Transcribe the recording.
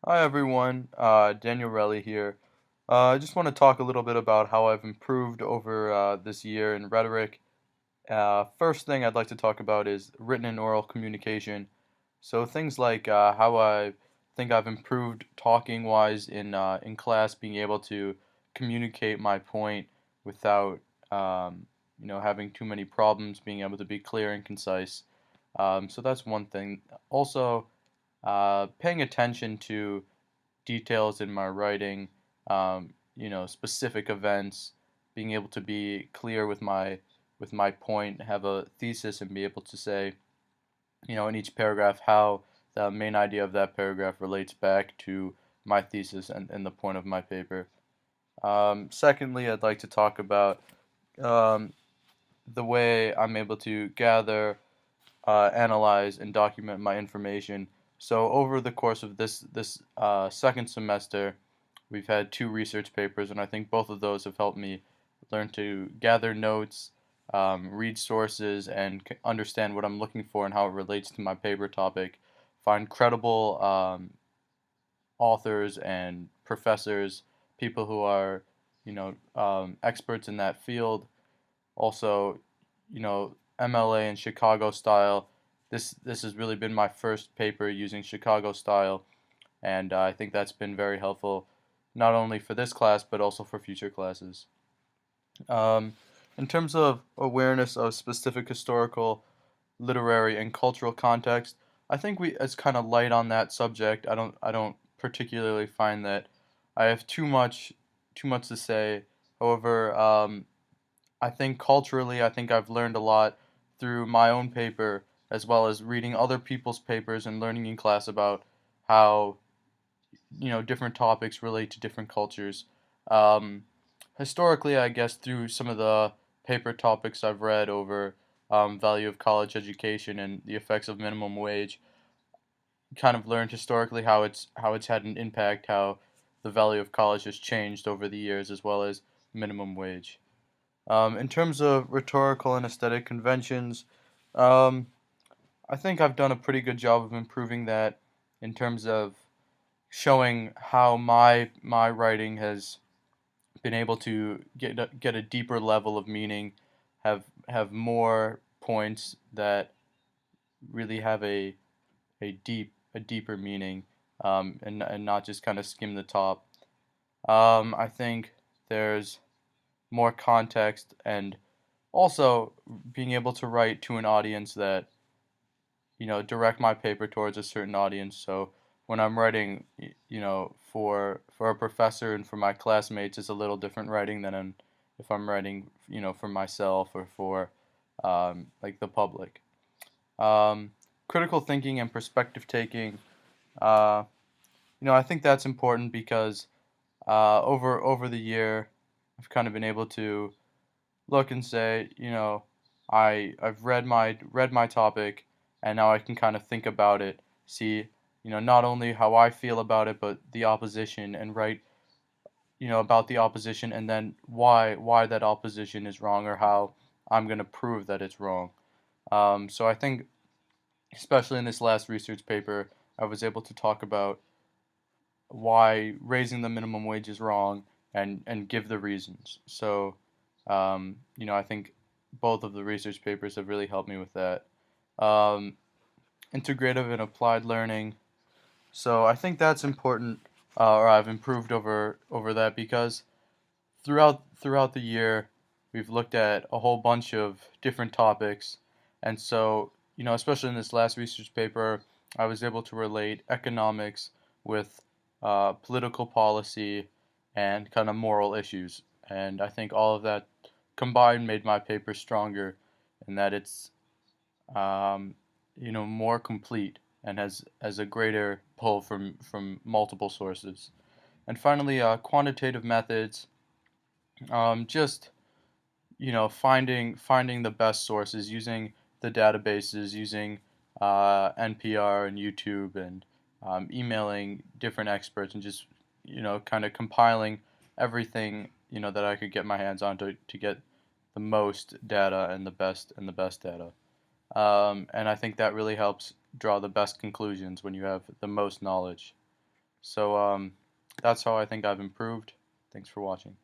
Hi everyone, Daniel Relly here. I just want to talk a little bit about how I've improved over this year in rhetoric. First thing I'd like to talk about is written and oral communication. So things like how I think I've improved talking wise in class, being able to communicate my point without having too many problems, being able to be clear and concise. So that's one thing. Also, paying attention to details in my writing, specific events, being able to be clear with my point, have a thesis, and be able to say, in each paragraph how the main idea of that paragraph relates back to my thesis and the point of my paper. Secondly, I'd like to talk about um, the way I'm able to gather, analyze, and document my information. So over the course of this second semester, we've had two research papers, and I think both of those have helped me learn to gather notes, read sources, and understand what I'm looking for and how it relates to my paper topic. Find credible authors and professors, people who are, experts in that field. Also, MLA and Chicago style. This has really been my first paper using Chicago style, and I think that's been very helpful, not only for this class but also for future classes. Um, in terms of awareness of specific historical, literary, and cultural context, I think it's kind of light on that subject. I don't particularly find that I have too much to say. However, I think culturally, I think I've learned a lot through my own paper as well as reading other people's papers and learning in class about how different topics relate to different cultures. Um, Historically, I guess through some of the paper topics I've read over value of college education and the effects of minimum wage, kind of learned historically how it's had an impact, how the value of college has changed over the years, as well as minimum wage. In terms of rhetorical and aesthetic conventions, um, I think I've done a pretty good job of improving that in terms of showing how my writing has been able to get a deeper level of meaning, have more points that really have a deeper meaning, and not just kind of skim the top. I think there's more context and also being able to write to an audience that direct my paper towards a certain audience. So when I'm writing, for a professor and for my classmates, it's a little different writing than if I'm writing, for myself or for like the public. Um, Critical thinking and perspective taking. Uh, I think that's important because over the year, I've kind of been able to look and say, I've read my topic, and now I can kind of think about it, see, not only how I feel about it, but the opposition, and write, about the opposition, and then why that opposition is wrong, or how I'm going to prove that it's wrong. So I think, especially in this last research paper, I was able to talk about why raising the minimum wage is wrong, and give the reasons. So, I think both of the research papers have really helped me with that. Um, Integrative and applied learning. So I think that's important, or I've improved over that because throughout the year, we've looked at a whole bunch of different topics, and so especially in this last research paper, I was able to relate economics with political policy and kind of moral issues, and I think all of that combined made my paper stronger, in that it's more complete and has a greater pull from multiple sources. And finally, quantitative methods. Just finding the best sources, using the databases, using NPR and YouTube, and emailing different experts, and just kind of compiling everything that I could get my hands on to get the most data and the best data. And I think that really helps draw the best conclusions when you have the most knowledge. So that's how I think I've improved. Thanks for watching.